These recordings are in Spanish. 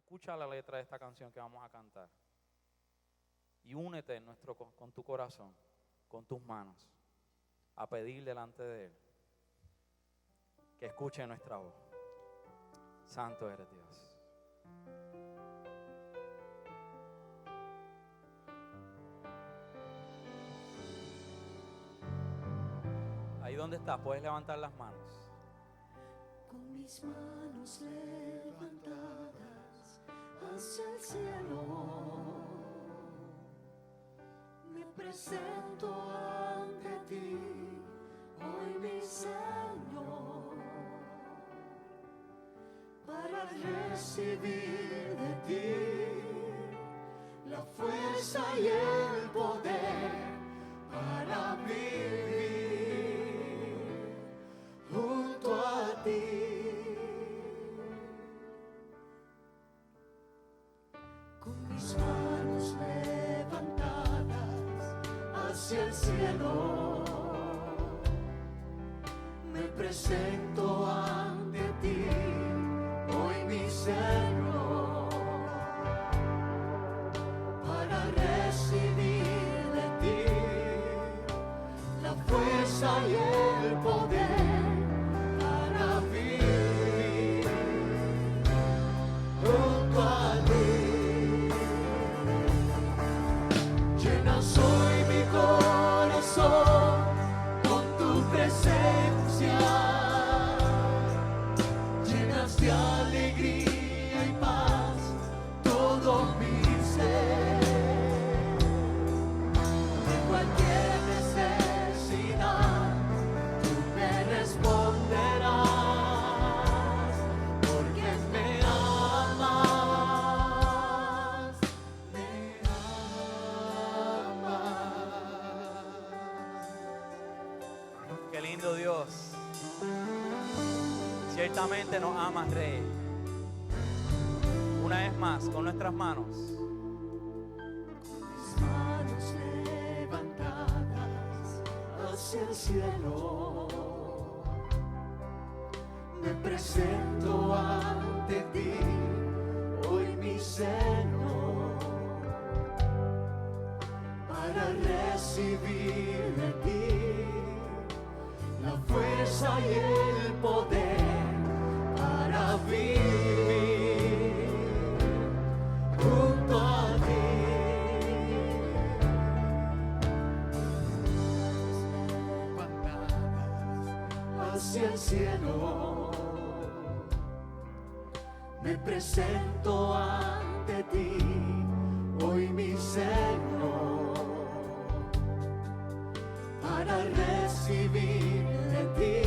escucha la letra de esta canción que vamos a cantar y únete con tu corazón, con tus manos, a pedir delante de Él que escuche nuestra voz. Santo eres Dios. Ahí donde estás, puedes levantar las manos. Con mis manos levantadas hacia el cielo, me presento ante ti, hoy mi Señor, para recibir de ti la fuerza y el poder para vivir junto a ti. Con mis manos levantadas hacia el cielo, me presento ante ti, hoy mi Señor, para recibir de ti la fuerza y el poder para vivir junto a ti. Llenas hoy mi corazón con tu presencia, llenas de alegría y paz todo mi ser. De cualquier necesidad tú me responderás, porque me amas, me amas. Qué lindo Dios. Ciertamente nos amas, Rey. Una vez más, con nuestras manos. Mis manos levantadas hacia el cielo, me presento ante ti, hoy mi Señor, para recibir de ti la fuerza y el poder para vivir junto a ti. Hacia el cielo, me presento ante ti, hoy mi Señor, para recibir de ti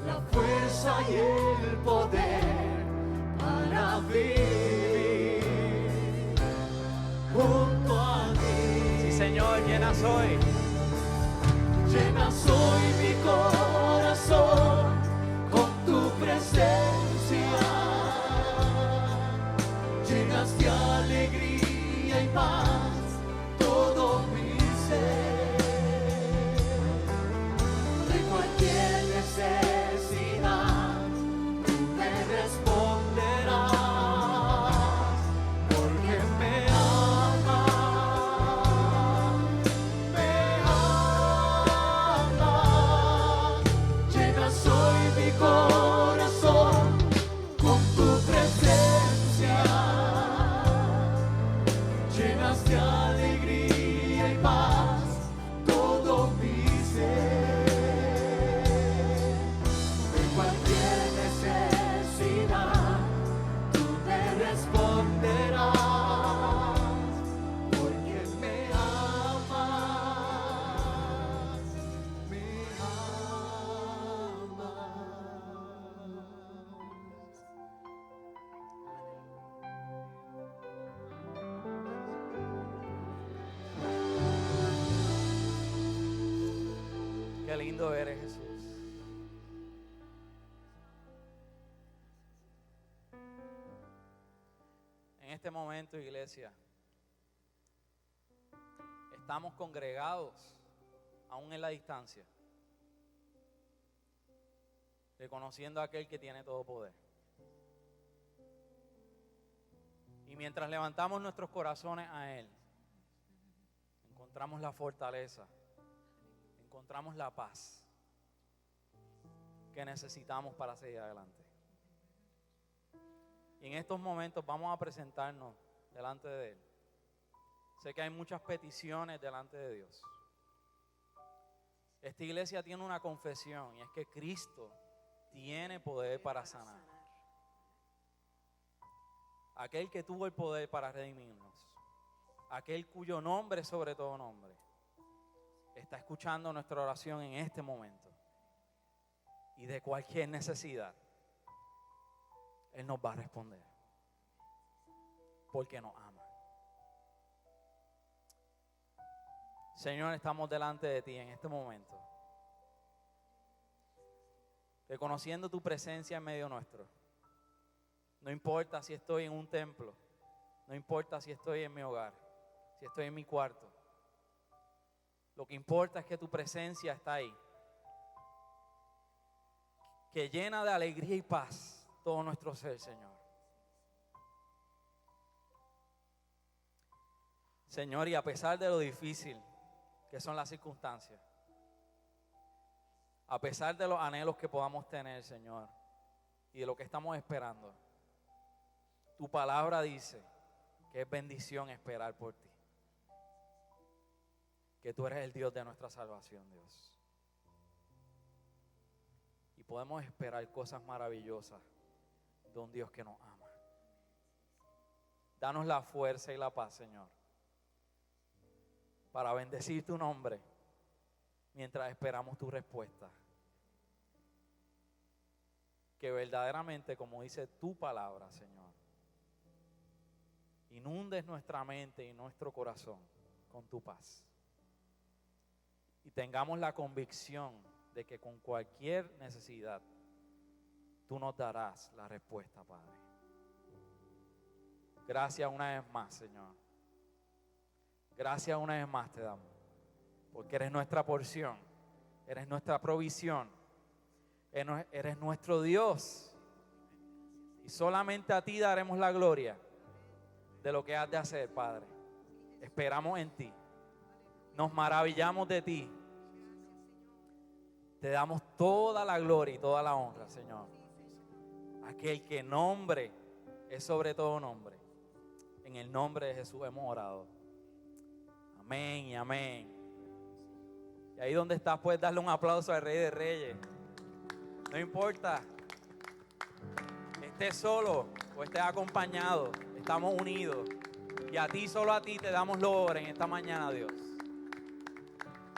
la fuerza y el poder para vivir junto a ti. Sí, Señor, llenas hoy. Llenas hoy mi corazón con tu presencia, llenas de alegría y paz todo mi ser. De cualquier necesidad tú me responderás, porque me amas, me amas. Llenas hoy mi corazón con tu presencia, llenas de alegría y paz todo mi ser. De cualquier necesidad tú me responderás, porque me amas, me amas. Qué lindo eres, Jesús. En este momento, iglesia, estamos congregados, aún en la distancia, reconociendo a aquel que tiene todo poder. mientras levantamos nuestros corazones a Él, encontramos la fortaleza, encontramos la paz que necesitamos para seguir adelante. Y en estos momentos vamos a presentarnos delante de Él. Sé que hay muchas peticiones delante de Dios. Esta iglesia tiene una confesión, y es que Cristo tiene poder para sanar. Aquel que tuvo el poder para redimirnos, aquel cuyo nombre es sobre todo nombre, está escuchando nuestra oración en este momento. Y de cualquier necesidad, Él nos va a responder, porque nos ama. Señor, estamos delante de ti en este momento, reconociendo tu presencia en medio nuestro. No importa si estoy en un templo, no importa si estoy en mi hogar, si estoy en mi cuarto. Lo que importa es que tu presencia está ahí, que llena de alegría y paz todo nuestro ser, Señor. Señor, y a pesar de lo difícil que son las circunstancias, a pesar de los anhelos que podamos tener, Señor, y de lo que estamos esperando, tu palabra dice que es bendición esperar por ti, que tú eres el Dios de nuestra salvación, Dios. Y podemos esperar cosas maravillosas de un Dios que nos ama. Danos la fuerza y la paz, Señor, para bendecir tu nombre mientras esperamos tu respuesta. Que verdaderamente, como dice tu palabra, Señor, inundes nuestra mente y nuestro corazón con tu paz. Y tengamos la convicción de que con cualquier necesidad tú nos darás la respuesta, Padre. Gracias una vez más, Señor. Gracias una vez más te damos, porque eres nuestra porción, eres nuestra provisión, eres nuestro Dios, y solamente a ti daremos la gloria de lo que has de hacer, Padre. Esperamos en ti, nos maravillamos de ti, te damos toda la gloria y toda la honra, Señor. Aquel que nombre es sobre todo nombre, en el nombre de Jesús hemos orado. Amén y amén. Y ahí donde estás puedes darle un aplauso al Rey de Reyes. No importa, estés solo o estés acompañado, estamos unidos. Y a ti, solo a ti te damos loor en esta mañana, Dios.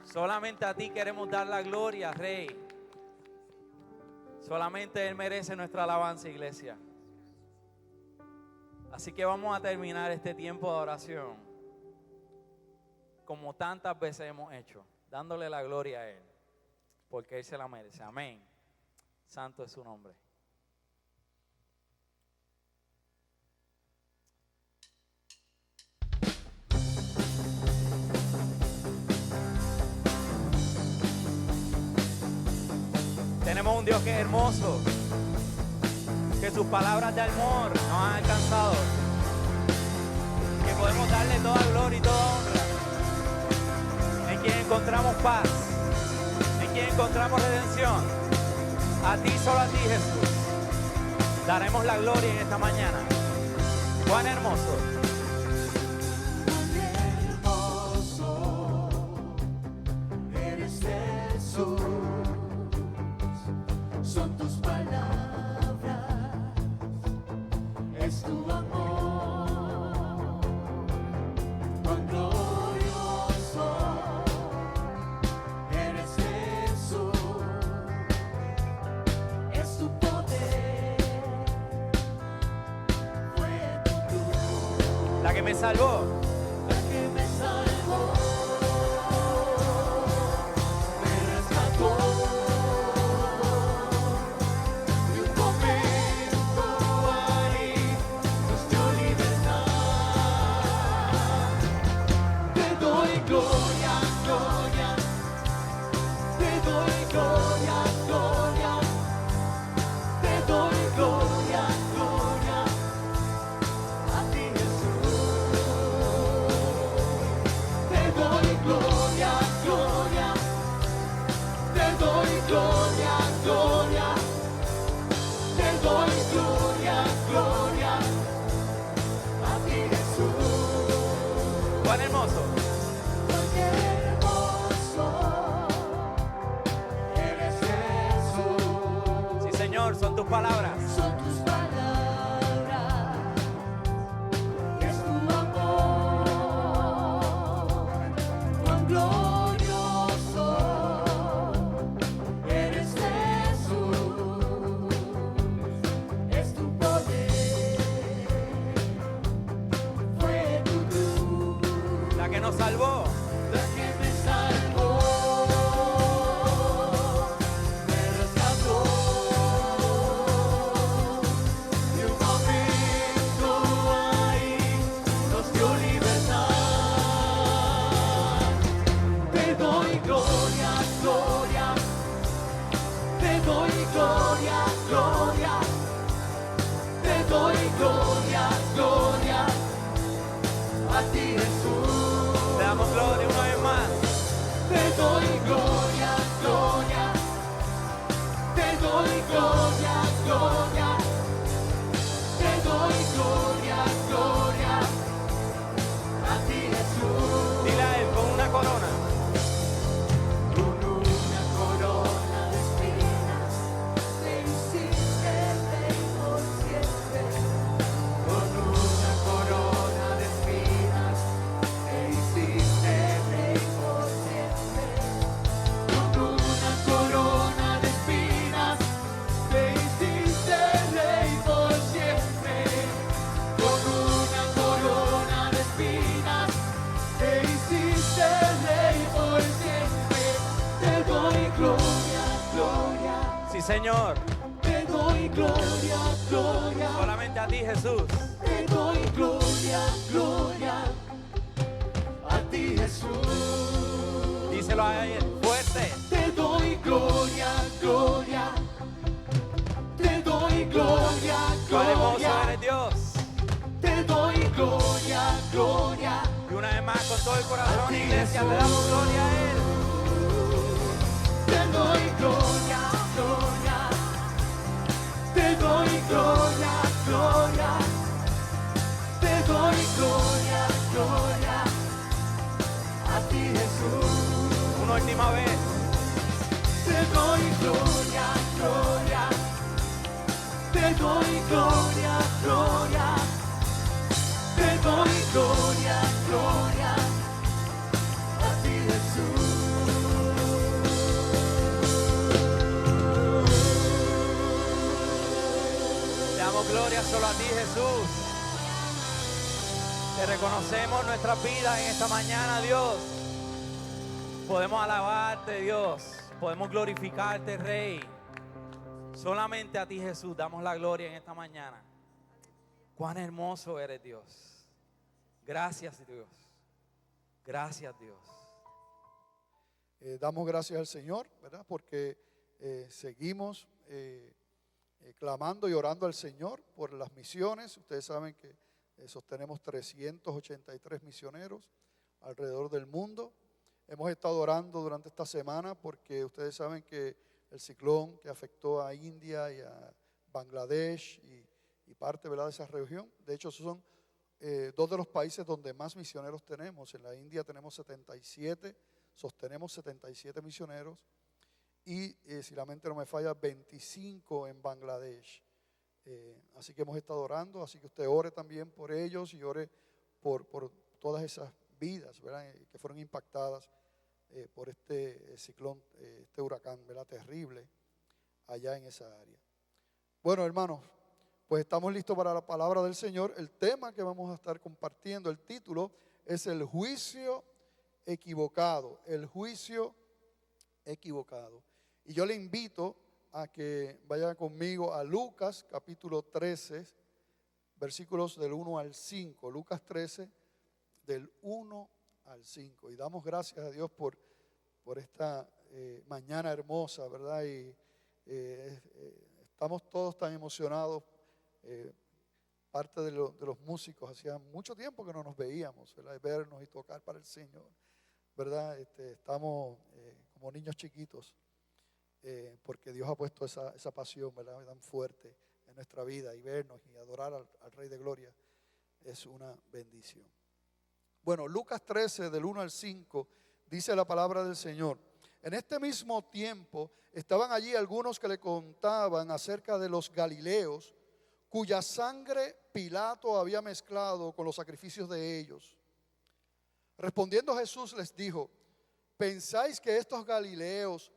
Solamente a ti queremos dar la gloria, Rey. Solamente Él merece nuestra alabanza, iglesia. Así que vamos a terminar este tiempo de oración como tantas veces hemos hecho, dándole la gloria a Él, porque Él se la merece. Amén. Santo es su nombre. Tenemos un Dios que es hermoso, que sus palabras de amor nos han alcanzado, que podemos darle toda gloria y toda honra, en quien encontramos paz, en quien encontramos redención. A ti, solo a ti, Jesús, daremos la gloria en esta mañana. Cuán hermoso. Eres Jesús, son tus palabras, es tu amor, cuán glorioso eres Jesús, es tu poder, fue tu cruz, La que me salvó. la que me salvó, me rescató. De un momento ahí nos dio libertad. Te doy gloria, gloria. Te doy gloria, gloria. Te doy gloria, gloria. A ti Jesús. Señor, son tus palabras. Son tus palabras, es tu amor, cuán glorioso eres Jesús, es tu poder, fue tu cruz La que nos salvó. la que me salvó, me rescató. Y un momento ahí nos dio libertad. Te doy gloria, gloria. Te doy gloria, gloria. Te doy gloria, gloria. A ti Jesús. Te damos gloria una vez más. Te doy gloria, gloria. Te doy gloria, gloria. Te doy gloria, gloria. A ti Jesús. Dile a Él con una corona. Con una corona de espinas te hiciste rey por siempre. Con una corona de espinas te hiciste rey por siempre. Con una corona de espinas te hiciste rey por siempre. Con una corona de espinas te hiciste rey por siempre. Te doy gloria, gloria. Sí, Señor. Te doy gloria, gloria. Solamente a ti, Jesús. Te doy gloria, gloria. A ti Jesús. Díselo a Él fuerte. Te doy gloria, gloria. Te doy gloria, Cuán hermoso gloria. eres, Dios. Te doy gloria, gloria. Y una vez más, con todo el corazón, A ti, iglesia, le Jesús. damos gloria a Él. Te doy gloria, gloria. Te doy gloria, gloria. Te doy gloria, gloria. A ti Jesús. Una última vez. Te doy gloria, gloria. Te doy gloria, gloria. Te doy gloria, gloria. A ti Jesús. Le damos gloria solo a ti, Jesús. Te reconocemos nuestras vidas en esta mañana, Dios. Podemos alabarte, Dios. Podemos glorificarte, Rey. Solamente a ti, Jesús, damos la gloria en esta mañana. Cuán hermoso eres, Dios. Gracias, Dios. Gracias, Dios. Damos gracias al Señor, ¿verdad? Porque seguimos clamando y orando al Señor por las misiones. Ustedes saben que sostenemos 383 misioneros alrededor del mundo. Hemos estado orando durante esta semana porque ustedes saben que el ciclón que afectó a India y a Bangladesh y parte, ¿verdad?, de esa región. De hecho, esos son dos de los países donde más misioneros tenemos. En la India tenemos 77, sostenemos 77 misioneros y, si la mente no me falla, 25 en Bangladesh. Así que hemos estado orando, así que usted ore también por ellos y ore por todas esas vidas, ¿verdad?, que fueron impactadas por este ciclón, este huracán, ¿verdad?, terrible allá en esa área. Bueno, hermanos, pues estamos listos para la palabra del Señor. El tema que vamos a estar compartiendo, el título es el juicio equivocado, el juicio equivocado. Y yo le invito a que vaya conmigo a Lucas capítulo 13, versículos del 1 al 5. Lucas 13, del 1 al 5. Y damos gracias a Dios por esta mañana hermosa, ¿verdad? Y estamos todos tan emocionados. Parte de los músicos, hacía mucho tiempo que no nos veíamos, ¿verdad?, de vernos y tocar para el Señor, ¿verdad? Estamos como niños chiquitos, porque Dios ha puesto esa pasión, ¿verdad?, tan fuerte en nuestra vida, y vernos y adorar al Rey de Gloria es una bendición. Bueno, Lucas 13, del 1 al 5, dice la palabra del Señor: En este mismo tiempo estaban allí algunos que le contaban acerca de los galileos, cuya sangre Pilato había mezclado con los sacrificios de ellos. Respondiendo Jesús les dijo: ¿pensáis que estos galileos,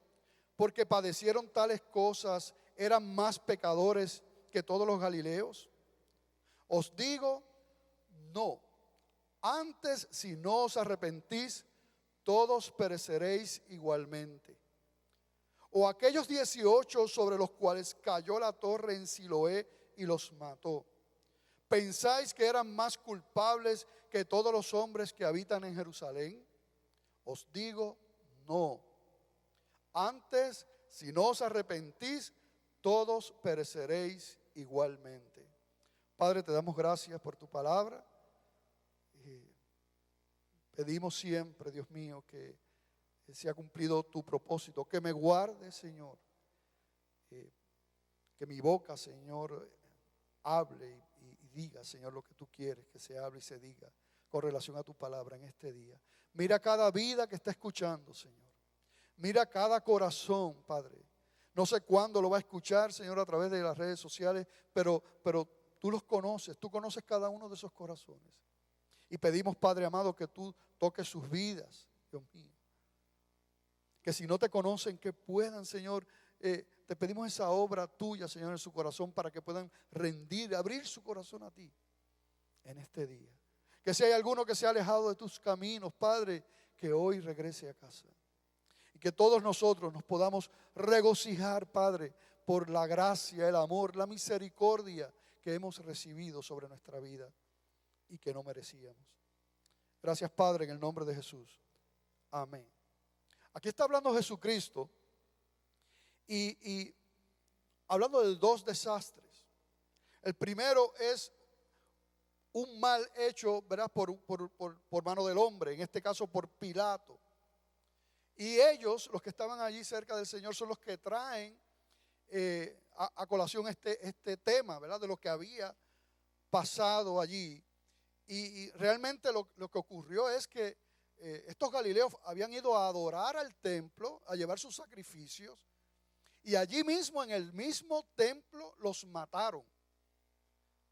porque padecieron tales cosas, eran más pecadores que todos los galileos? Os digo, no. Antes, si no os arrepentís, todos pereceréis igualmente. O aquellos 18 sobre los cuales cayó la torre en Siloé y los mató, ¿pensáis que eran más culpables que todos los hombres que habitan en Jerusalén? Os digo, no. Antes, si no os arrepentís, todos pereceréis igualmente. Padre, te damos gracias por tu palabra. Pedimos siempre, Dios mío, que sea cumplido tu propósito, que me guarde, Señor, que mi boca, Señor, hable y diga, Señor, lo que tú quieres que se hable y se diga con relación a tu palabra en este día. Mira cada vida que está escuchando, Señor. Mira cada corazón, Padre. No sé cuándo lo va a escuchar, Señor, a través de las redes sociales, pero tú los conoces, tú conoces cada uno de esos corazones. Y pedimos, Padre amado, que tú toques sus vidas, Dios mío. Que si no te conocen, que puedan, Señor, te pedimos esa obra tuya, Señor, en su corazón, para que puedan rendir, abrir su corazón a ti en este día. Que si hay alguno que se ha alejado de tus caminos, Padre, que hoy regrese a casa. Y que todos nosotros nos podamos regocijar, Padre, por la gracia, el amor, la misericordia que hemos recibido sobre nuestra vida y que no merecíamos. Gracias, Padre, en el nombre de Jesús. Amén. Aquí está hablando Jesucristo y hablando de dos desastres. El primero es un mal hecho, ¿verdad?, por mano del hombre, en este caso por Pilato. Y ellos, los que estaban allí cerca del Señor, son los que traen a colación este tema, ¿verdad?, de lo que había pasado allí. Y realmente lo que ocurrió es que estos galileos habían ido a adorar al templo, a llevar sus sacrificios, y allí mismo, en el mismo templo, los mataron,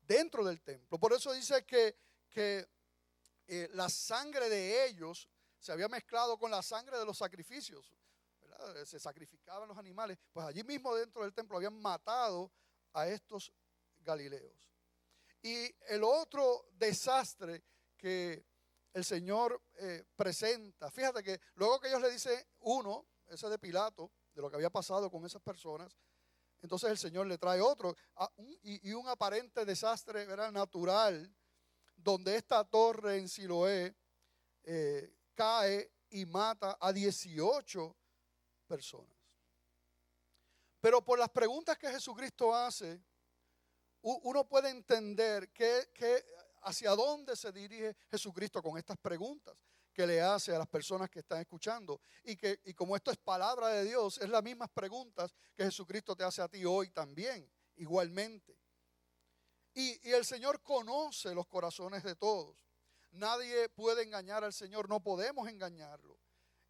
dentro del templo. Por eso dice que la sangre de ellos se había mezclado con la sangre de los sacrificios, ¿verdad? Se sacrificaban los animales, pues allí mismo dentro del templo habían matado a estos galileos. Y el otro desastre que el Señor presenta, fíjate que luego que ellos le dicen uno, ese de Pilato, de lo que había pasado con esas personas, entonces el Señor le trae otro y un aparente desastre, ¿verdad?, natural, donde esta torre en Siloé cae y mata a 18 personas. Pero por las preguntas que Jesucristo hace, uno puede entender hacia dónde se dirige Jesucristo con estas preguntas que le hace a las personas que están escuchando. Y como esto es palabra de Dios, es las mismas preguntas que Jesucristo te hace a ti hoy también, igualmente. Y el Señor conoce los corazones de todos. Nadie puede engañar al Señor, no podemos engañarlo.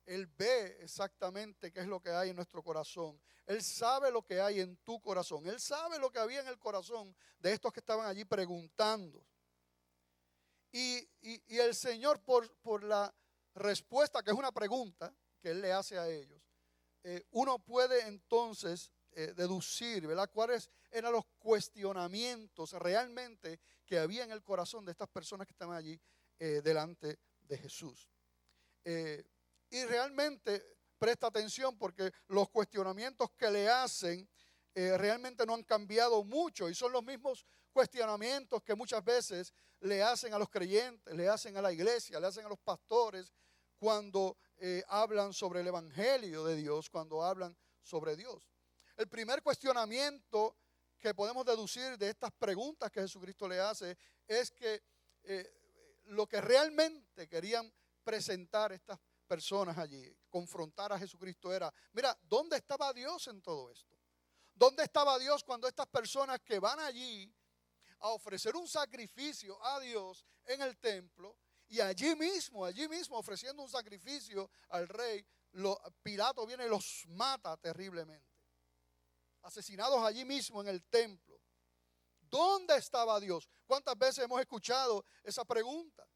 Él ve exactamente qué es lo que hay en nuestro corazón. Él sabe lo que hay en tu corazón. Él sabe lo que había en el corazón de estos que estaban allí preguntando. Y el Señor, por la respuesta, que es una pregunta que Él le hace a ellos, uno puede entonces deducir, ¿verdad?, cuáles eran los cuestionamientos realmente que había en el corazón de estas personas que estaban allí delante de Jesús. Y realmente presta atención, porque los cuestionamientos que le hacen realmente no han cambiado mucho, y son los mismos cuestionamientos que muchas veces le hacen a los creyentes, le hacen a la iglesia, le hacen a los pastores cuando hablan sobre el evangelio de Dios, cuando hablan sobre Dios. El primer cuestionamiento que podemos deducir de estas preguntas que Jesucristo le hace es que lo que realmente querían presentar estas personas allí, confrontar a Jesucristo, era: mira, ¿dónde estaba Dios en todo esto? ¿Dónde estaba Dios cuando estas personas que van allí a ofrecer un sacrificio a Dios en el templo, y allí mismo ofreciendo un sacrificio al rey, Pilato viene y los mata terriblemente. Asesinados allí mismo en el templo. ¿Dónde estaba Dios? ¿Cuántas veces hemos escuchado esa pregunta?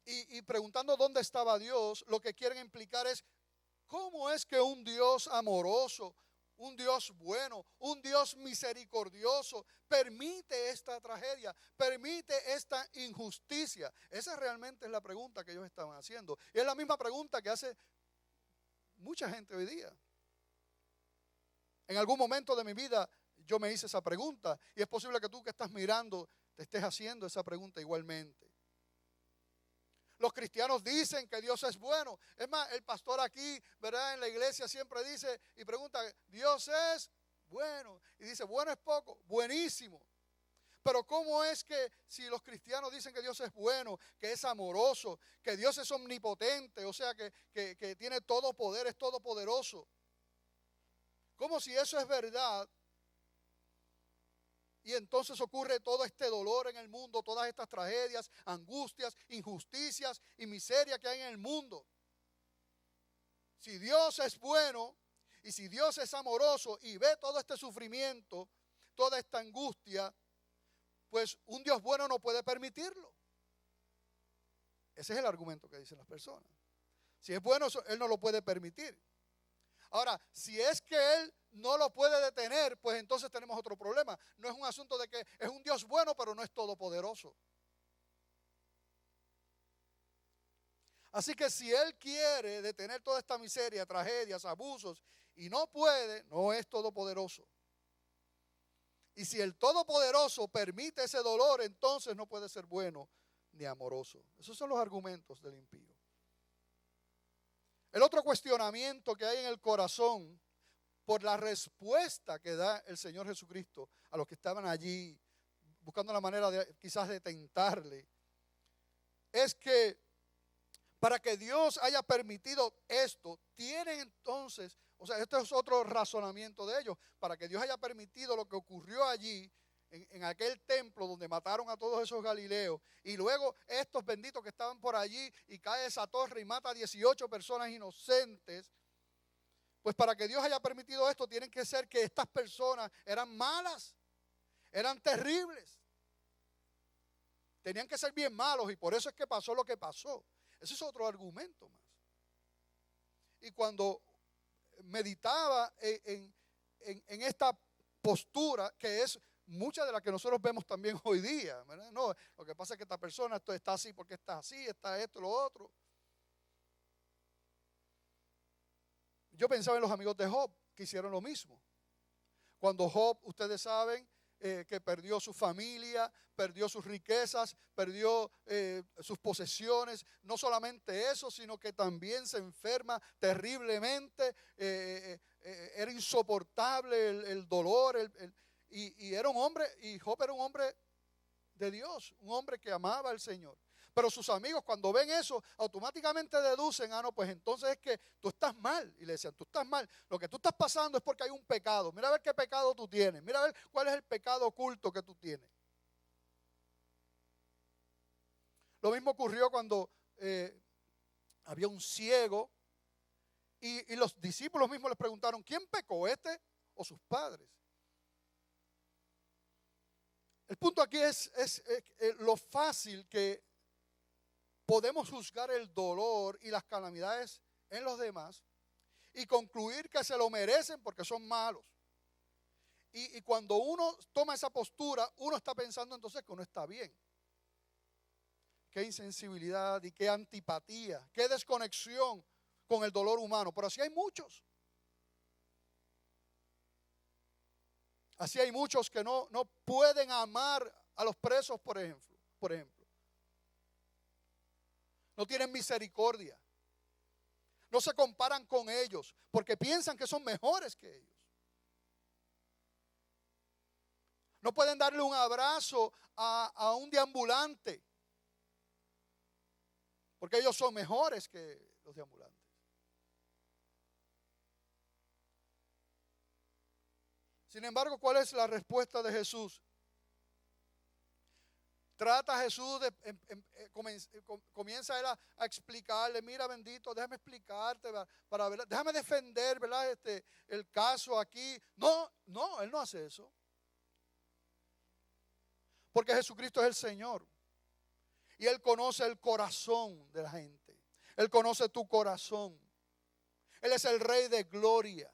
Y preguntando dónde estaba Dios, lo que quieren implicar es cómo es que un Dios amoroso, un Dios bueno, un Dios misericordioso permite esta tragedia, permite esta injusticia. Esa realmente es la pregunta que ellos estaban haciendo. Y es la misma pregunta que hace mucha gente hoy día. En algún momento de mi vida yo me hice esa pregunta y es posible que tú que estás mirando te estés haciendo esa pregunta igualmente. Los cristianos dicen que Dios es bueno. Es más, el pastor aquí, ¿verdad? En la iglesia siempre dice y pregunta, Dios es bueno. Y dice, bueno es poco, buenísimo. Pero ¿cómo es que si los cristianos dicen que Dios es bueno, que es amoroso, que Dios es omnipotente, o sea, que tiene todo poder, es todopoderoso? ¿Cómo si eso es verdad? Y entonces ocurre todo este dolor en el mundo, todas estas tragedias, angustias, injusticias y miseria que hay en el mundo. Si Dios es bueno y si Dios es amoroso y ve todo este sufrimiento, toda esta angustia, pues un Dios bueno no puede permitirlo. Ese es el argumento que dicen las personas. Si es bueno, Él no lo puede permitir. Ahora, si es que Él no lo puede detener, pues entonces tenemos otro problema. No es un asunto de que es un Dios bueno, pero no es todopoderoso. Así que si Él quiere detener toda esta miseria, tragedias, abusos, y no puede, no es todopoderoso. Y si el todopoderoso permite ese dolor, entonces no puede ser bueno ni amoroso. Esos son los argumentos del impío. El otro cuestionamiento que hay en el corazón por la respuesta que da el Señor Jesucristo a los que estaban allí buscando la manera de quizás de tentarle, es que para que Dios haya permitido esto, tienen entonces, o sea, este es otro razonamiento de ellos, para que Dios haya permitido lo que ocurrió allí, en aquel templo donde mataron a todos esos galileos, y luego estos benditos que estaban por allí, y cae esa torre y mata a 18 personas inocentes, pues para que Dios haya permitido esto, tienen que ser que estas personas eran malas, eran terribles, tenían que ser bien malos, y por eso es que pasó lo que pasó. Ese es otro argumento más. Y cuando meditaba en esta postura, que es mucha de la que nosotros vemos también hoy día, ¿verdad? No, lo que pasa es que esta persona esto está así porque está así, está esto, lo otro. Yo pensaba en los amigos de Job que hicieron lo mismo. Cuando Job, ustedes saben, que perdió su familia, perdió sus riquezas, perdió sus posesiones. No solamente eso, sino que también se enferma terriblemente. Era insoportable el dolor. Y era un hombre, y Job era un hombre de Dios, un hombre que amaba al Señor. Pero sus amigos cuando ven eso automáticamente deducen, no, pues entonces es que tú estás mal. Y le decían, tú estás mal, lo que tú estás pasando es porque hay un pecado. Mira a ver qué pecado tú tienes, mira a ver cuál es el pecado oculto que tú tienes. Lo mismo ocurrió cuando había un ciego y los discípulos mismos les preguntaron, ¿quién pecó, este o sus padres? El punto aquí es lo fácil que podemos juzgar el dolor y las calamidades en los demás y concluir que se lo merecen porque son malos. Y cuando uno toma esa postura, uno está pensando entonces que uno está bien. Qué insensibilidad y qué antipatía, qué desconexión con el dolor humano. Pero así hay muchos. Así hay muchos que no pueden amar a los presos, por ejemplo. No tienen misericordia. No se comparan con ellos porque piensan que son mejores que ellos. No pueden darle un abrazo a un deambulante porque ellos son mejores que los deambulantes. Sin embargo, ¿cuál es la respuesta de Jesús? Trata a Jesús, comienza él a explicarle, mira bendito, déjame explicarte, para ver, déjame defender, ¿verdad? El caso aquí. No, él no hace eso. Porque Jesucristo es el Señor. Y Él conoce el corazón de la gente. Él conoce tu corazón. Él es el Rey de gloria.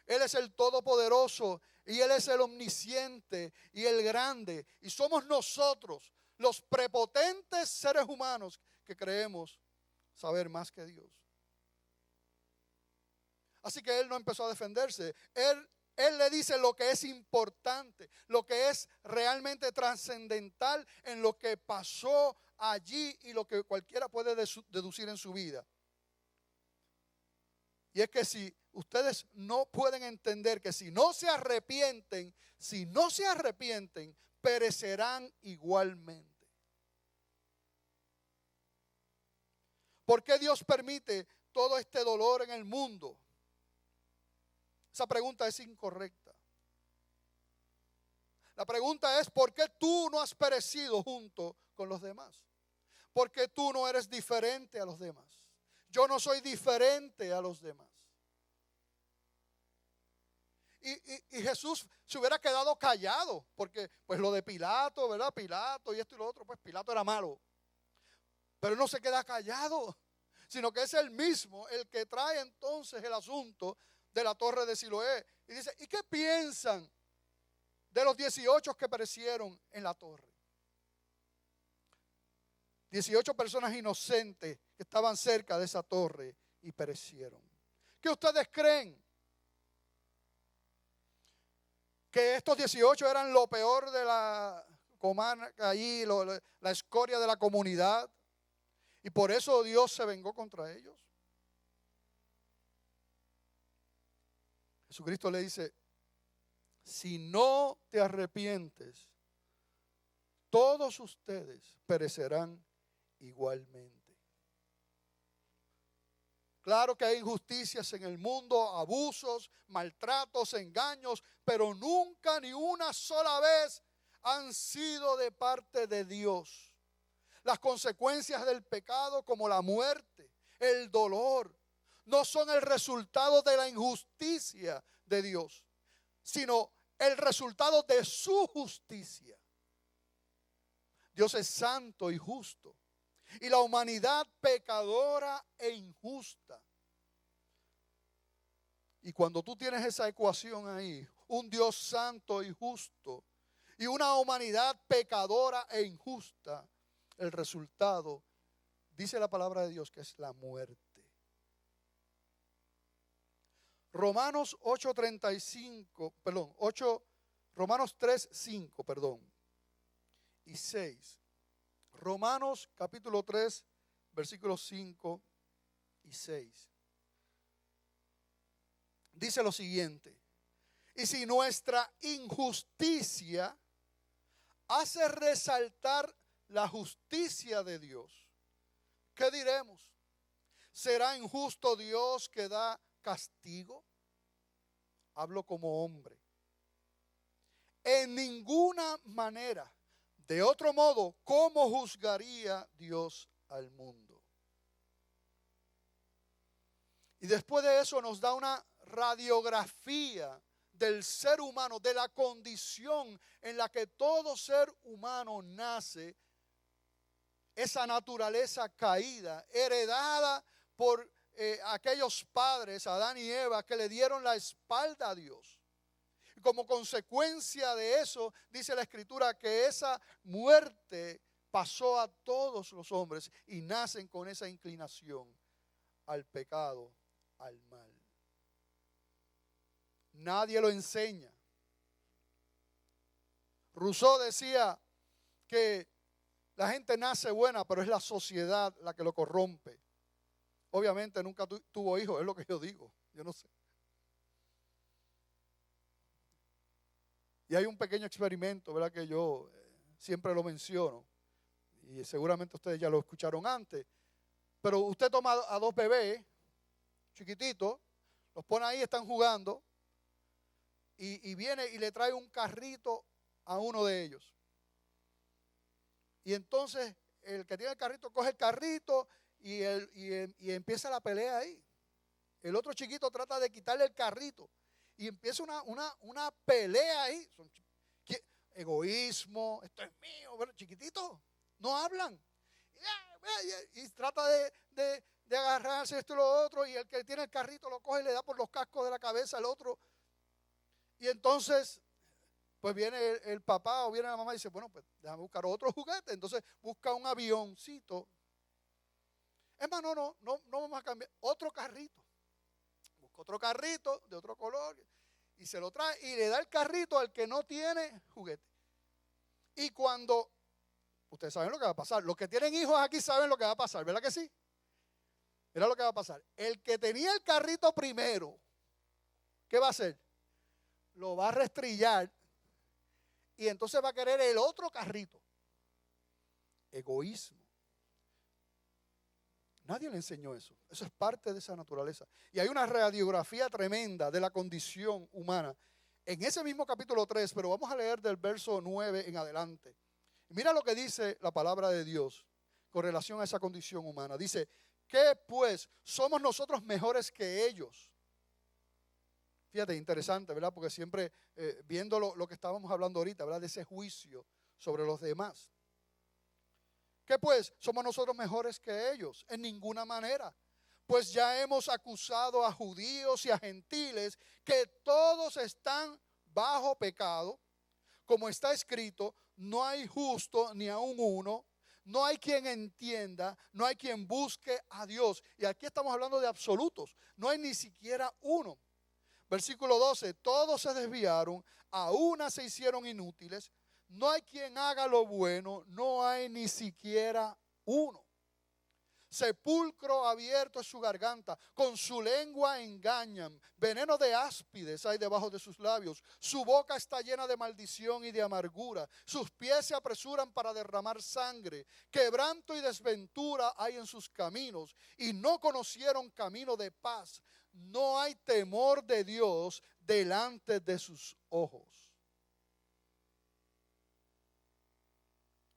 Él es el Todopoderoso. Y Él es el omnisciente y el grande. Y somos nosotros, los prepotentes seres humanos, que creemos saber más que Dios. Así que Él no empezó a defenderse. Él le dice lo que es importante, lo que es realmente trascendental en lo que pasó allí y lo que cualquiera puede deducir en su vida. Y es que si ustedes no pueden entender que si no se arrepienten, perecerán igualmente. ¿Por qué Dios permite todo este dolor en el mundo? Esa pregunta es incorrecta. La pregunta es: ¿por qué tú no has perecido junto con los demás? ¿Por qué tú no eres diferente a los demás? Yo no soy diferente a los demás. Y Jesús se hubiera quedado callado, porque pues lo de Pilato, ¿verdad? Pilato y esto y lo otro, pues Pilato era malo. Pero él no se queda callado, sino que es él mismo el que trae entonces el asunto de la torre de Siloé. Y dice: ¿y qué piensan de los 18 que perecieron en la torre? 18 personas inocentes que estaban cerca de esa torre y perecieron. ¿Qué ustedes creen? ¿Que estos 18 eran lo peor de la comarca allí, la escoria de la comunidad? Y por eso Dios se vengó contra ellos. Jesucristo le dice: si no te arrepientes, todos ustedes perecerán igualmente. Claro que hay injusticias en el mundo, abusos, maltratos, engaños, pero nunca ni una sola vez han sido de parte de Dios. Las consecuencias del pecado, como la muerte, el dolor, no son el resultado de la injusticia de Dios, sino el resultado de su justicia. Dios es santo y justo, y la humanidad pecadora e injusta. Y cuando tú tienes esa ecuación ahí, un Dios santo y justo y una humanidad pecadora e injusta, el resultado, dice la palabra de Dios, que es la muerte. Romanos 3:5 y 6. Romanos capítulo 3, versículos 5 y 6. Dice lo siguiente: y si nuestra injusticia hace resaltar la justicia de Dios, ¿qué diremos? ¿Será injusto Dios que da castigo? Hablo como hombre. En ninguna manera. De otro modo, ¿cómo juzgaría Dios al mundo? Y después de eso nos da una radiografía del ser humano, de la condición en la que todo ser humano nace, esa naturaleza caída, heredada por aquellos padres, Adán y Eva, que le dieron la espalda a Dios. Y como consecuencia de eso, dice la Escritura que esa muerte pasó a todos los hombres y nacen con esa inclinación al pecado, al mal. Nadie lo enseña. Rousseau decía que la gente nace buena, pero es la sociedad la que lo corrompe. Obviamente nunca tuvo hijos, es lo que yo digo, yo no sé. Y hay un pequeño experimento, ¿verdad?, que yo siempre lo menciono, y seguramente ustedes ya lo escucharon antes, pero usted toma a dos bebés chiquititos, los pone ahí, están jugando, y viene y le trae un carrito a uno de ellos. Y entonces el que tiene el carrito coge el carrito y empieza la pelea ahí. El otro chiquito trata de quitarle el carrito y empieza una pelea ahí. Egoísmo, esto es mío, pero chiquitito, no hablan. Y trata de agarrarse esto y lo otro, y el que tiene el carrito lo coge y le da por los cascos de la cabeza al otro. Y entonces, pues viene el papá o viene la mamá y dice, bueno, pues déjame buscar otro juguete. Entonces busca un avioncito. Es más, no vamos a cambiar, otro carrito. Busca otro carrito de otro color y se lo trae y le da el carrito al que no tiene juguete. Y cuando, ustedes saben lo que va a pasar, los que tienen hijos aquí saben lo que va a pasar, ¿verdad que sí? Mira lo que va a pasar. El que tenía el carrito primero, ¿qué va a hacer? Lo va a restrillar y entonces va a querer el otro carrito. Egoísmo. Nadie le enseñó eso. Eso es parte de esa naturaleza. Y hay una radiografía tremenda de la condición humana en ese mismo capítulo 3, pero vamos a leer del verso 9 en adelante. Mira lo que dice la palabra de Dios con relación a esa condición humana. Dice, ¿qué pues? ¿Somos nosotros mejores que ellos? Fíjate, interesante, ¿verdad? Porque siempre viendo lo que estábamos hablando ahorita, ¿verdad? De ese juicio sobre los demás. ¿Qué pues? ¿Somos nosotros mejores que ellos? En ninguna manera. Pues ya hemos acusado a judíos y a gentiles que todos están bajo pecado. Como está escrito, no hay justo ni aun uno. No hay quien entienda, no hay quien busque a Dios. Y aquí estamos hablando de absolutos. No hay ni siquiera uno. Versículo 12, todos se desviaron, a una se hicieron inútiles. No hay quien haga lo bueno, no hay ni siquiera uno. Sepulcro abierto es su garganta, con su lengua engañan. Veneno de áspides hay debajo de sus labios. Su boca está llena de maldición y de amargura. Sus pies se apresuran para derramar sangre. Quebranto y desventura hay en sus caminos, y no conocieron camino de paz. No hay temor de Dios delante de sus ojos.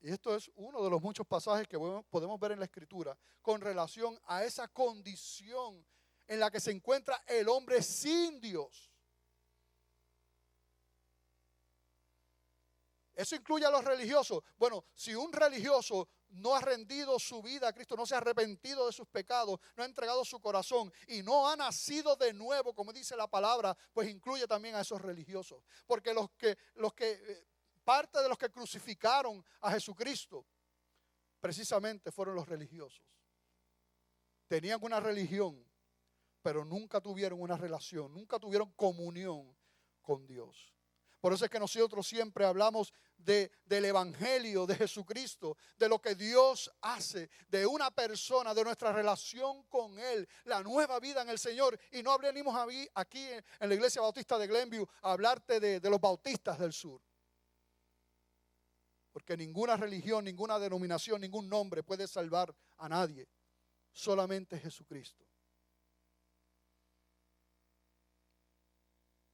Y esto es uno de los muchos pasajes que podemos ver en la Escritura con relación a esa condición en la que se encuentra el hombre sin Dios. ¿Eso incluye a los religiosos? Bueno, si un religioso no ha rendido su vida a Cristo, no se ha arrepentido de sus pecados, no ha entregado su corazón y no ha nacido de nuevo, como dice la palabra, pues incluye también a esos religiosos. Porque parte de los que crucificaron a Jesucristo precisamente fueron los religiosos. Tenían una religión, pero nunca tuvieron una relación, nunca tuvieron comunión con Dios. Por eso es que nosotros siempre hablamos del Evangelio de Jesucristo, de lo que Dios hace, de una persona, de nuestra relación con Él, la nueva vida en el Señor. Y no venimos aquí en la Iglesia Bautista de Glenview a hablarte de los bautistas del sur. Porque ninguna religión, ninguna denominación, ningún nombre puede salvar a nadie. Solamente Jesucristo.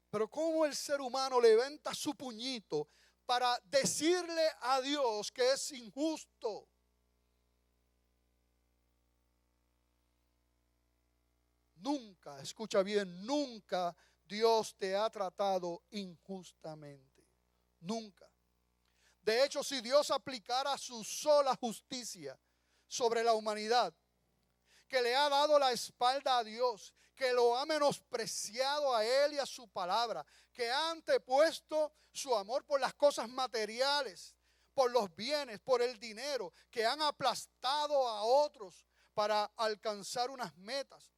Pero cómo el ser humano levanta su puñito para decirle a Dios que es injusto. Nunca, escucha bien, nunca Dios te ha tratado injustamente. Nunca. De hecho, si Dios aplicara su sola justicia sobre la humanidad, que le ha dado la espalda a Dios, que lo ha menospreciado a Él y a su palabra, que ha antepuesto su amor por las cosas materiales, por los bienes, por el dinero, que han aplastado a otros para alcanzar unas metas,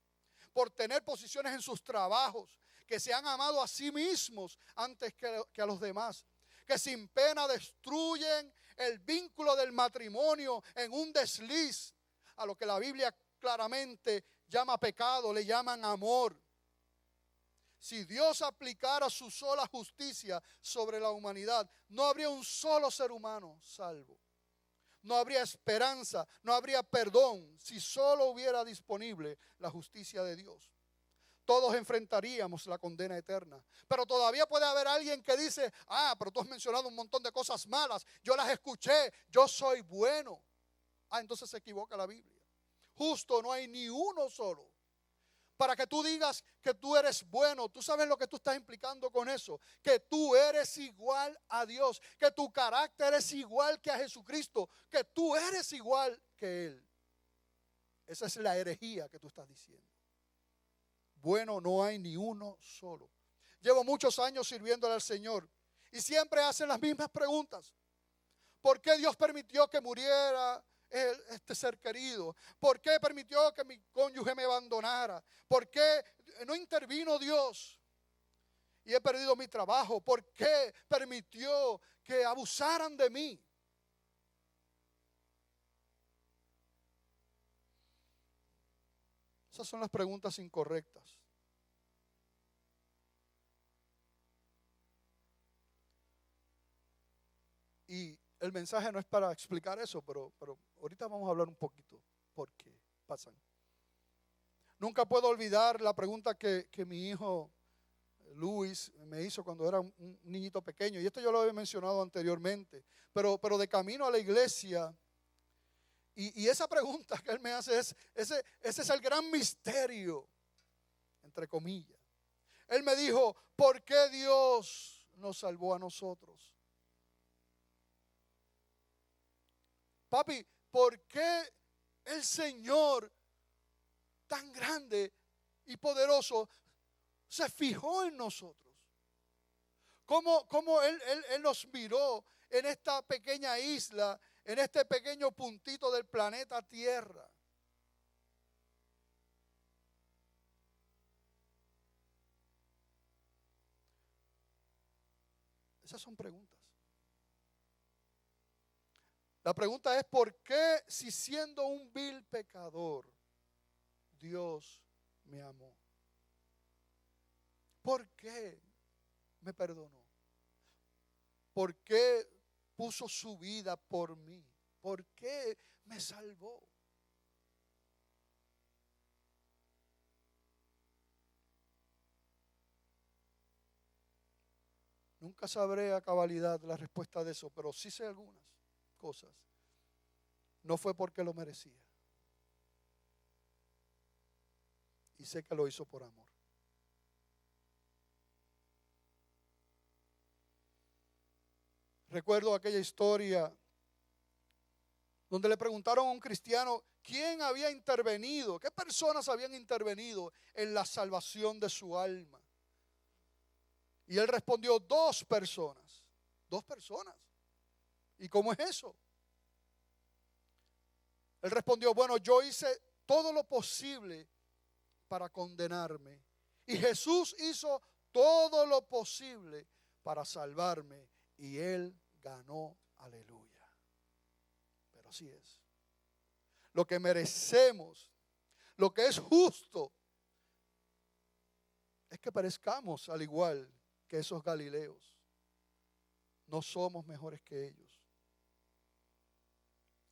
por tener posiciones en sus trabajos, que se han amado a sí mismos antes que a los demás, que sin pena destruyen el vínculo del matrimonio en un desliz, a lo que la Biblia claramente llama pecado, le llaman amor. Si Dios aplicara su sola justicia sobre la humanidad, no habría un solo ser humano salvo. No habría esperanza, no habría perdón, si solo hubiera disponible la justicia de Dios. todos enfrentaríamos la condena eterna. Pero todavía puede haber alguien que dice, pero tú has mencionado un montón de cosas malas, yo las escuché, yo soy bueno. Entonces se equivoca la Biblia. Justo no hay ni uno solo. Para que tú digas que tú eres bueno, tú sabes lo que tú estás implicando con eso, que tú eres igual a Dios, que tu carácter es igual que a Jesucristo, que tú eres igual que Él. Esa es la herejía que tú estás diciendo. Bueno, no hay ni uno solo. Llevo muchos años sirviéndole al Señor y siempre hacen las mismas preguntas. ¿Por qué Dios permitió que muriera este ser querido? ¿Por qué permitió que mi cónyuge me abandonara? ¿Por qué no intervino Dios y he perdido mi trabajo? ¿Por qué permitió que abusaran de mí? Esas son las preguntas incorrectas. Y el mensaje no es para explicar eso, pero ahorita vamos a hablar un poquito por qué pasan. Nunca puedo olvidar la pregunta que mi hijo Luis me hizo cuando era un niñito pequeño. Y esto yo lo había mencionado anteriormente. Pero de camino a la iglesia, y esa pregunta que él me hace ese es el gran misterio, entre comillas. Él me dijo, ¿por qué Dios nos salvó a nosotros? Papi, ¿por qué el Señor tan grande y poderoso se fijó en nosotros? ¿Cómo él nos miró en esta pequeña isla, en este pequeño puntito del planeta Tierra? Esas son preguntas. La pregunta es, ¿por qué si siendo un vil pecador, Dios me amó? ¿Por qué me perdonó? ¿Por qué puso su vida por mí? ¿Por qué me salvó? Nunca sabré a cabalidad la respuesta de eso, pero sí sé algunas cosas. No fue porque lo merecía. Y sé que lo hizo por amor. Recuerdo aquella historia donde le preguntaron a un cristiano quién había intervenido, qué personas habían intervenido en la salvación de su alma. Y él respondió, 2 personas. 2 personas. ¿Y cómo es eso? Él respondió, bueno, yo hice todo lo posible para condenarme. Y Jesús hizo todo lo posible para salvarme. Y Él ganó, aleluya. Pero así es. Lo que merecemos, lo que es justo, es que perezcamos al igual que esos galileos. No somos mejores que ellos.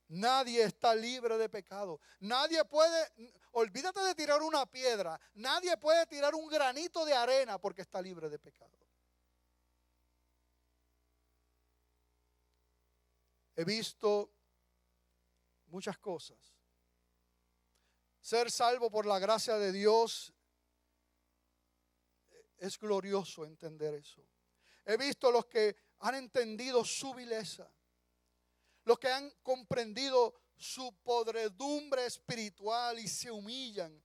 Nadie está libre de pecado. Nadie puede, olvídate de tirar una piedra. Nadie puede tirar un granito de arena porque está libre de pecado. He visto muchas cosas. Ser salvo por la gracia de Dios es glorioso entender eso. He visto los que han entendido su vileza. Los que han comprendido su podredumbre espiritual y se humillan.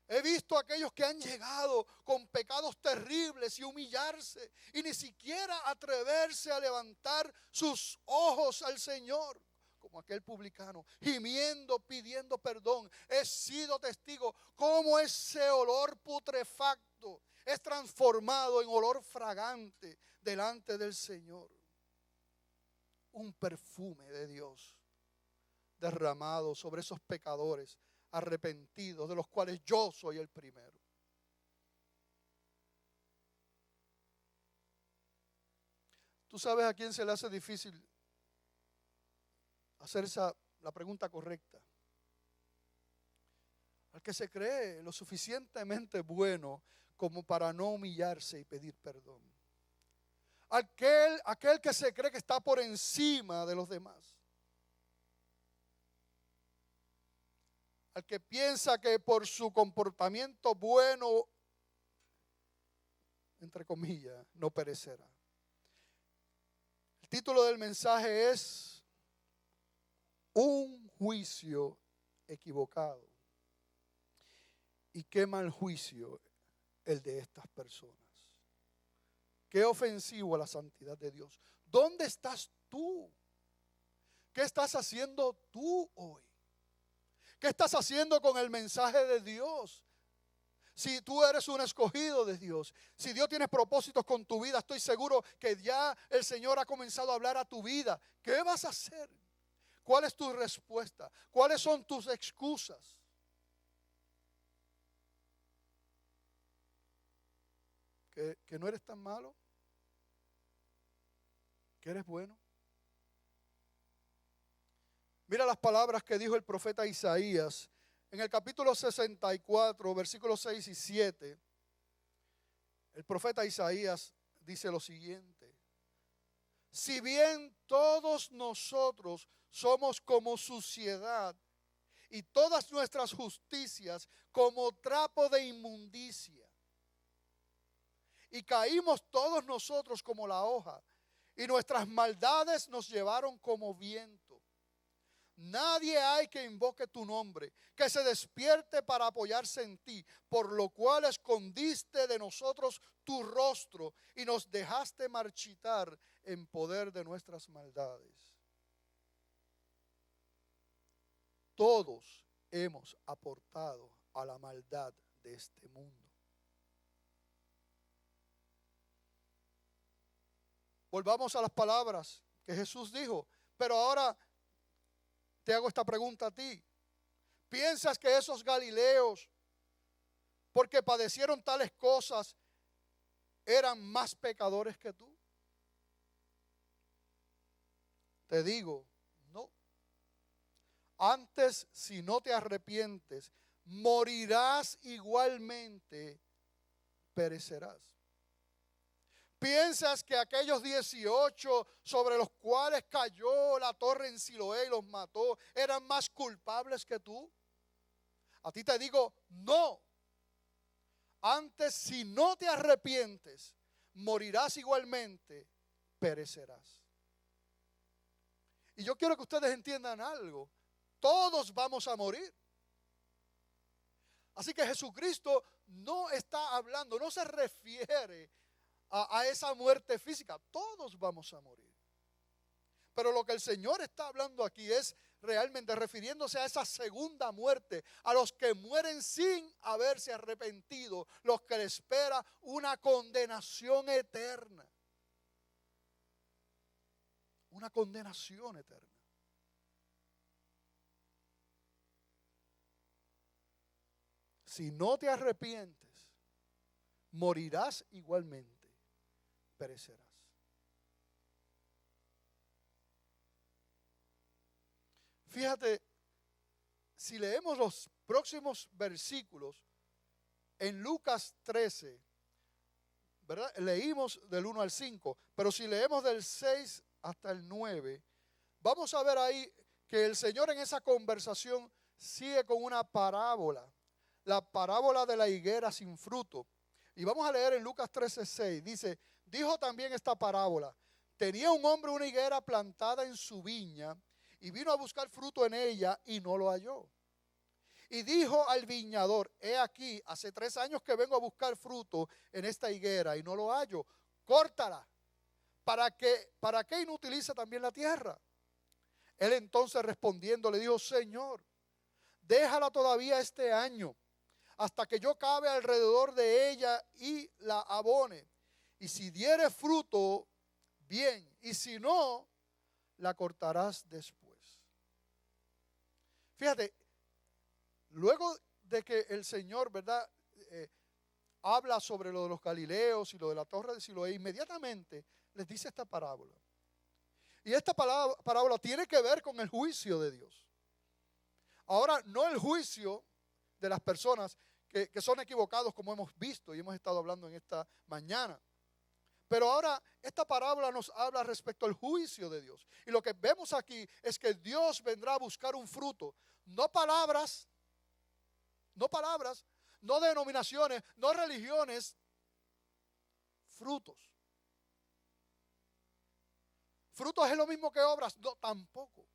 He visto a aquellos que han llegado con pecados terribles y humillarse y ni siquiera atreverse a levantar sus ojos al Señor, como aquel publicano, gimiendo, pidiendo perdón. He sido testigo cómo ese olor putrefacto es transformado en olor fragante delante del Señor. Un perfume de Dios derramado sobre esos pecadores arrepentidos, de los cuales yo soy el primero. ¿Tú sabes a quién se le hace difícil hacer la pregunta correcta? al que se cree lo suficientemente bueno como para no humillarse y pedir perdón. Aquel que se cree que está por encima de los demás. Al que piensa que por su comportamiento bueno, entre comillas, no perecerá. El título del mensaje es Un juicio equivocado. Y qué mal juicio el de estas personas. Qué ofensivo a la santidad de Dios. ¿Dónde estás tú? ¿Qué estás haciendo tú hoy? ¿Qué estás haciendo con el mensaje de Dios? Si tú eres un escogido de Dios, si Dios tiene propósitos con tu vida, estoy seguro que ya el Señor ha comenzado a hablar a tu vida. ¿Qué vas a hacer? ¿Cuál es tu respuesta? ¿Cuáles son tus excusas? ¿Que no eres tan malo? ¿Que eres bueno? Mira las palabras que dijo el profeta Isaías en el capítulo 64, versículos 6 y 7. El profeta Isaías dice lo siguiente: si bien todos nosotros somos como suciedad y todas nuestras justicias como trapo de inmundicia, y caímos todos nosotros como la hoja, y nuestras maldades nos llevaron como viento. Nadie hay que invoque tu nombre, que se despierte para apoyarse en ti, por lo cual escondiste de nosotros tu rostro y nos dejaste marchitar en poder de nuestras maldades. Todos hemos aportado a la maldad de este mundo. Volvamos a las palabras que Jesús dijo, pero ahora te hago esta pregunta a ti. ¿Piensas que esos galileos, porque padecieron tales cosas, eran más pecadores que tú? Te digo, no. Antes, si no te arrepientes, morirás igualmente, perecerás. ¿Piensas que aquellos 18 sobre los cuales cayó la torre en Siloé y los mató eran más culpables que tú? A ti te digo, no. Antes, si no te arrepientes, morirás igualmente, perecerás. Y yo quiero que ustedes entiendan algo. Todos vamos a morir. Así que Jesucristo no está hablando, no se refiere a esa muerte física. Todos vamos a morir. Pero lo que el Señor está hablando aquí es realmente refiriéndose a esa segunda muerte, a los que mueren sin haberse arrepentido, los que les espera una condenación eterna. Una condenación eterna. Si no te arrepientes, morirás igualmente, perecerás. Fíjate, si leemos los próximos versículos, en Lucas 13, ¿verdad? Leímos del 1 al 5, pero si leemos del 6 hasta el 9, vamos a ver ahí que el Señor en esa conversación sigue con una parábola, la parábola de la higuera sin fruto. Y vamos a leer en Lucas 13:6, dice: dijo también esta parábola: tenía un hombre una higuera plantada en su viña, y vino a buscar fruto en ella y no lo halló. Y dijo al viñador: he aquí, hace 3 años que vengo a buscar fruto en esta higuera y no lo hallo. Córtala. ¿Para qué inutiliza también la tierra? Él entonces respondiendo le dijo: Señor, déjala todavía este año, hasta que yo cabe alrededor de ella y la abone. Y si diere fruto, bien, y si no, la cortarás después. Fíjate, luego de que el Señor, ¿verdad?, habla sobre lo de los galileos y lo de la torre de Siloé, inmediatamente les dice esta parábola. Y esta parábola tiene que ver con el juicio de Dios. Ahora, no el juicio de las personas que son equivocados, como hemos visto y hemos estado hablando en esta mañana. Pero ahora esta parábola nos habla respecto al juicio de Dios. Y lo que vemos aquí es que Dios vendrá a buscar un fruto. No palabras, no denominaciones, no religiones, frutos. Frutos es lo mismo que obras, no, tampoco.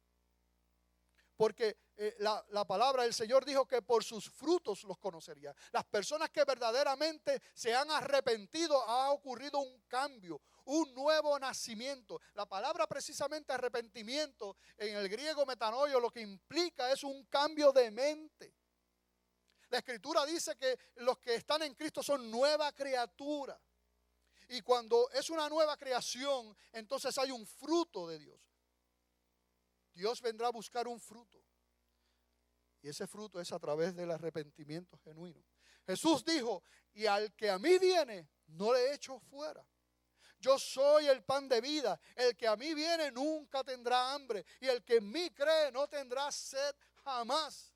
Porque la palabra del Señor dijo que por sus frutos los conocería. Las personas que verdaderamente se han arrepentido, ha ocurrido un cambio, un nuevo nacimiento. La palabra precisamente arrepentimiento en el griego metanoio lo que implica es un cambio de mente. La Escritura dice que los que están en Cristo son nueva criatura. Y cuando es una nueva creación, entonces hay un fruto de Dios. Dios vendrá a buscar un fruto. Y ese fruto es a través del arrepentimiento genuino. Jesús dijo, y al que a mí viene, no le echo fuera. Yo soy el pan de vida. El que a mí viene nunca tendrá hambre. Y el que en mí cree no tendrá sed jamás.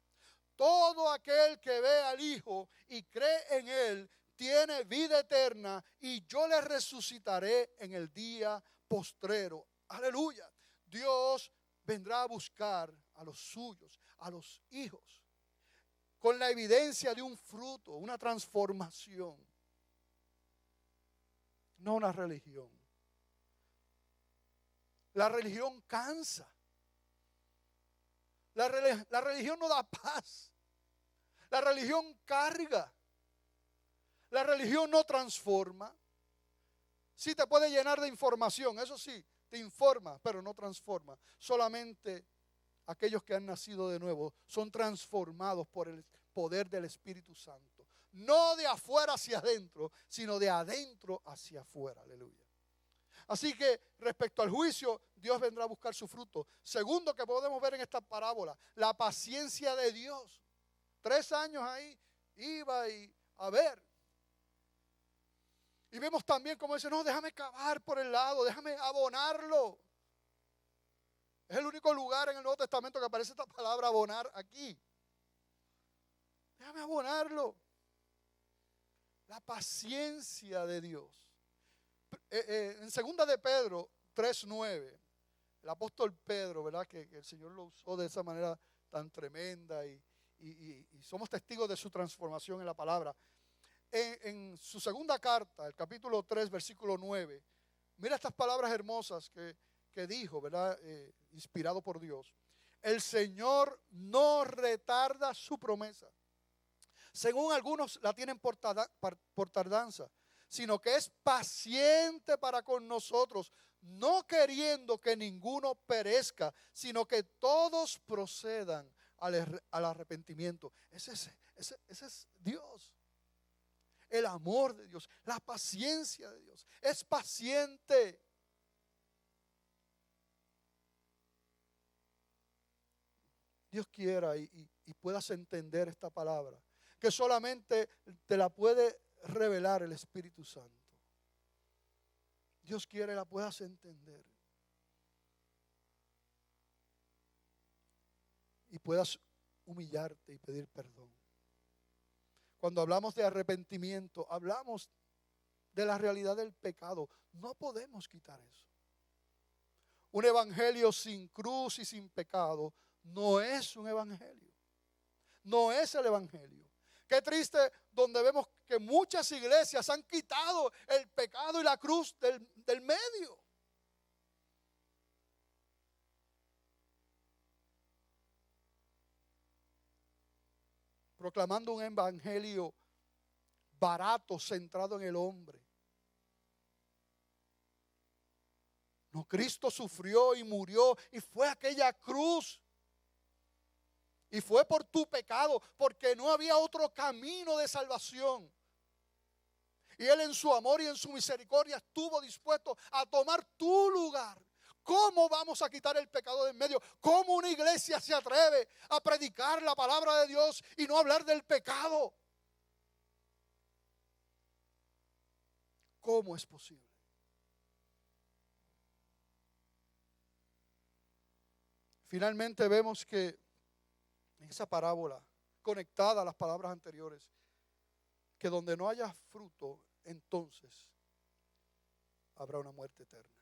Todo aquel que ve al Hijo y cree en Él, tiene vida eterna. Y yo le resucitaré en el día postrero. Aleluya. Dios vendrá a buscar a los suyos, a los hijos, con la evidencia de un fruto, una transformación. No una religión. La religión cansa. La religión no da paz. La religión carga. La religión no transforma. Sí te puede llenar de información, eso sí, te informa, pero no transforma. Solamente aquellos que han nacido de nuevo son transformados por el poder del Espíritu Santo. No de afuera hacia adentro, sino de adentro hacia afuera. Aleluya. Así que respecto al juicio, Dios vendrá a buscar su fruto. Segundo que podemos ver en esta parábola, la paciencia de Dios. 3 años ahí iba y a ver. Y vemos también como dice, no, déjame cavar por el lado, déjame abonarlo. Es el único lugar en el Nuevo Testamento que aparece esta palabra abonar aquí. Déjame abonarlo. La paciencia de Dios. En 2 de Pedro 3:9, el apóstol Pedro, ¿verdad? Que el Señor lo usó de esa manera tan tremenda y somos testigos de su transformación en la palabra. En su segunda carta, el capítulo 3, versículo 9, mira estas palabras hermosas que dijo, ¿verdad? Inspirado por Dios. El Señor no retarda su promesa, según algunos la tienen por tardanza, sino que es paciente para con nosotros, no queriendo que ninguno perezca, sino que todos procedan al arrepentimiento. Ese es Dios. El amor de Dios, la paciencia de Dios. Es paciente. Dios quiera y puedas entender esta palabra, que solamente te la puede revelar el Espíritu Santo. Dios quiere la puedas entender y puedas humillarte y pedir perdón. Cuando hablamos de arrepentimiento, hablamos de la realidad del pecado. No podemos quitar eso. Un evangelio sin cruz y sin pecado no es un evangelio. No es el evangelio. Qué triste donde vemos que muchas iglesias han quitado el pecado y la cruz del medio. Proclamando un evangelio barato, centrado en el hombre. No, Cristo sufrió y murió y fue aquella cruz. Y fue por tu pecado, porque no había otro camino de salvación. Y Él en su amor y en su misericordia estuvo dispuesto a tomar tu lugar. ¿Cómo vamos a quitar el pecado de en medio? ¿Cómo una iglesia se atreve a predicar la palabra de Dios y no hablar del pecado? ¿Cómo es posible? Finalmente vemos que en esa parábola, conectada a las palabras anteriores, que donde no haya fruto, entonces habrá una muerte eterna.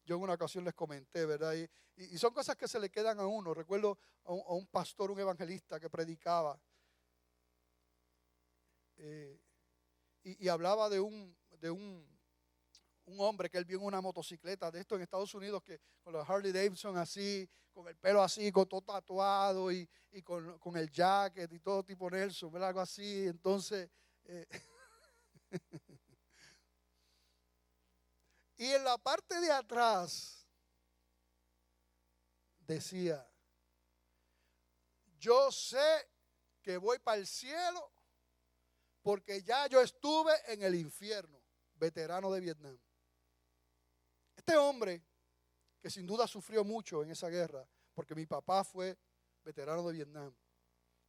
Yo en una ocasión les comenté, ¿verdad? Y son cosas que se le quedan a uno. Recuerdo a un pastor, un evangelista que predicaba y hablaba de un hombre que él vio en una motocicleta de esto en Estados Unidos, que con los Harley Davidson así, con el pelo así, con todo tatuado y con el jacket y todo tipo Nelson, ¿verdad? Algo así. Entonces, y en la parte de atrás decía: yo sé que voy para el cielo porque ya yo estuve en el infierno, veterano de Vietnam. Este hombre, que sin duda sufrió mucho en esa guerra, porque mi papá fue veterano de Vietnam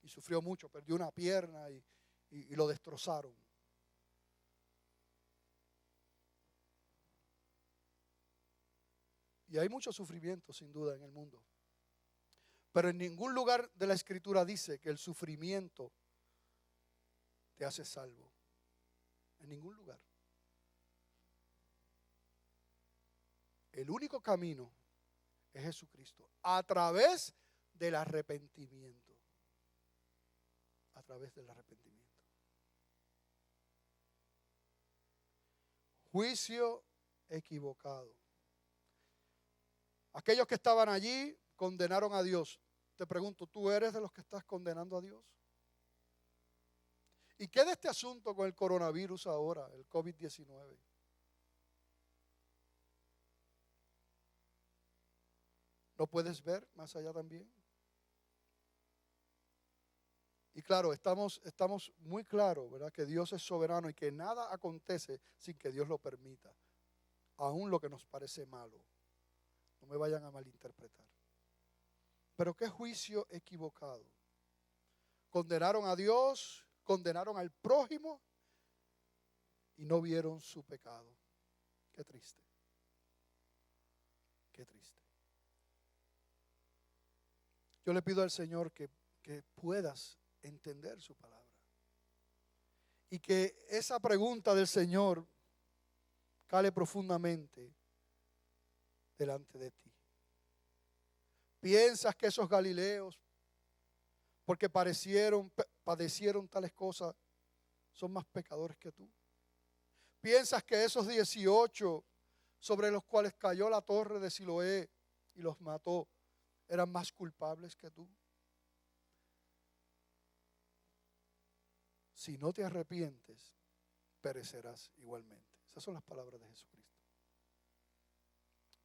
y sufrió mucho, perdió una pierna y lo destrozaron. Y hay mucho sufrimiento sin duda en el mundo. Pero en ningún lugar de la Escritura dice que el sufrimiento te hace salvo. En ningún lugar. El único camino es Jesucristo, a través del arrepentimiento. A través del arrepentimiento. Juicio equivocado. Aquellos que estaban allí condenaron a Dios. Te pregunto, ¿tú eres de los que estás condenando a Dios? ¿Y qué de este asunto con el coronavirus ahora, el COVID-19? ¿No puedes ver más allá también? Y claro, estamos muy claros, ¿verdad? Que Dios es soberano y que nada acontece sin que Dios lo permita. Aún lo que nos parece malo. No me vayan a malinterpretar. Pero qué juicio equivocado. Condenaron a Dios, condenaron al prójimo y no vieron su pecado. Qué triste. Qué triste. Yo le pido al Señor que puedas entender su palabra. Y que esa pregunta del Señor cale profundamente delante de ti. ¿Piensas que esos galileos, porque padecieron tales cosas, son más pecadores que tú? ¿Piensas que esos 18 sobre los cuales cayó la torre de Siloé y los mató eran más culpables que tú? Si no te arrepientes, perecerás igualmente. Esas son las palabras de Jesucristo.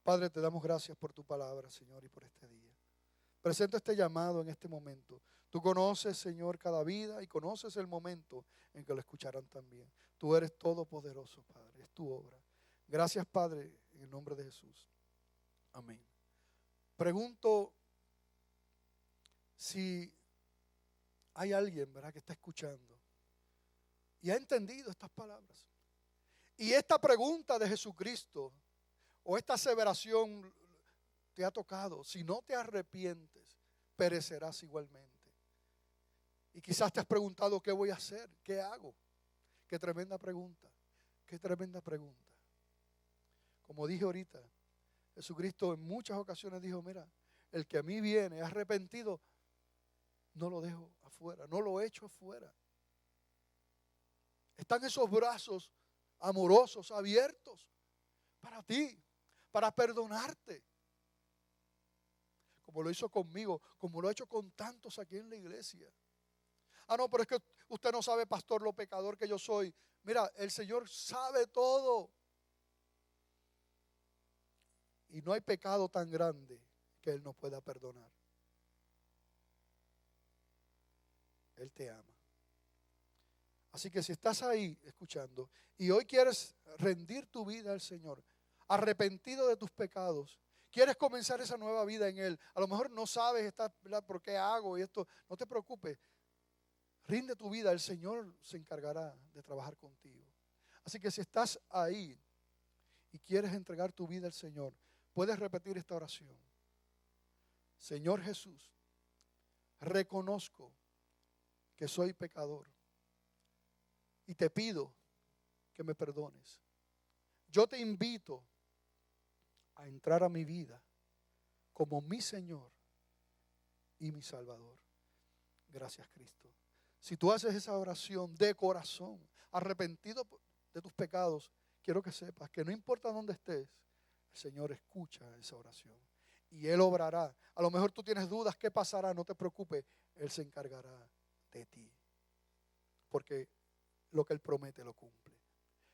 Padre, te damos gracias por tu palabra, Señor, y por este día. Presento este llamado en este momento. Tú conoces, Señor, cada vida y conoces el momento en que lo escucharán también. Tú eres todopoderoso, Padre, es tu obra. Gracias, Padre, en el nombre de Jesús. Amén. Pregunto si hay alguien, ¿verdad?, que está escuchando y ha entendido estas palabras. Y esta pregunta de Jesucristo o esta aseveración te ha tocado. Si no te arrepientes, perecerás igualmente. Y quizás te has preguntado, ¿qué voy a hacer? ¿Qué hago? Qué tremenda pregunta. Qué tremenda pregunta. Como dije ahorita, Jesucristo en muchas ocasiones dijo, mira, el que a mí viene arrepentido, no lo dejo afuera, no lo echo afuera. Están esos brazos amorosos, abiertos para ti, para perdonarte. Como lo hizo conmigo, como lo ha hecho con tantos aquí en la iglesia. Ah, no, pero es que usted no sabe, pastor, lo pecador que yo soy. Mira, el Señor sabe todo. Y no hay pecado tan grande que Él no pueda perdonar. Él te ama. Así que si estás ahí escuchando y hoy quieres rendir tu vida al Señor, arrepentido de tus pecados, quieres comenzar esa nueva vida en Él, a lo mejor no sabes por qué hago y esto, no te preocupes, rinde tu vida, el Señor se encargará de trabajar contigo. Así que si estás ahí y quieres entregar tu vida al Señor, puedes repetir esta oración. Señor Jesús, reconozco que soy pecador y te pido que me perdones. Yo te invito a entrar a mi vida como mi Señor y mi Salvador. Gracias, Cristo. Si tú haces esa oración de corazón, arrepentido de tus pecados, quiero que sepas que no importa dónde estés, el Señor escucha esa oración y Él obrará. A lo mejor tú tienes dudas, ¿qué pasará? No te preocupes, Él se encargará de ti, porque lo que Él promete lo cumple.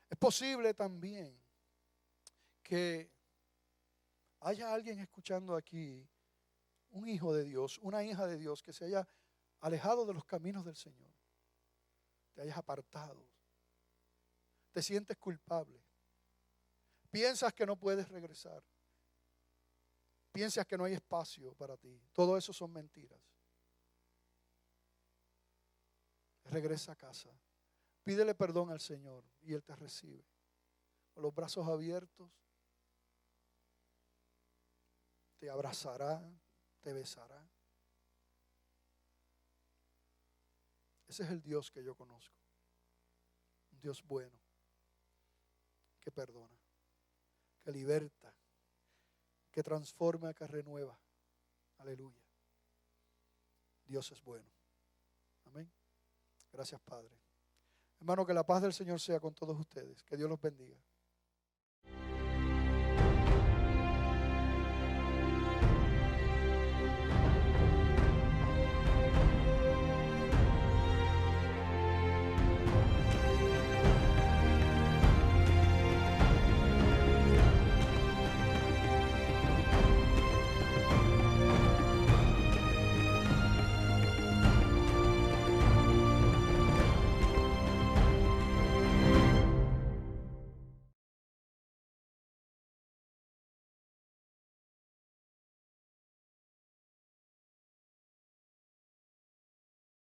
Es posible también que haya alguien escuchando aquí, un hijo de Dios, una hija de Dios, que se haya alejado de los caminos del Señor, te hayas apartado, te sientes culpable, piensas que no puedes regresar, piensas que no hay espacio para ti. Todo eso son mentiras. Regresa a casa, pídele perdón al Señor y Él te recibe con los brazos abiertos, te abrazará, te besará. Ese es el Dios que yo conozco, un Dios bueno, que perdona, que liberta, que transforma, que renueva. Aleluya. Dios es bueno. Amén. Gracias, Padre. Hermano, que la paz del Señor sea con todos ustedes. Que Dios los bendiga.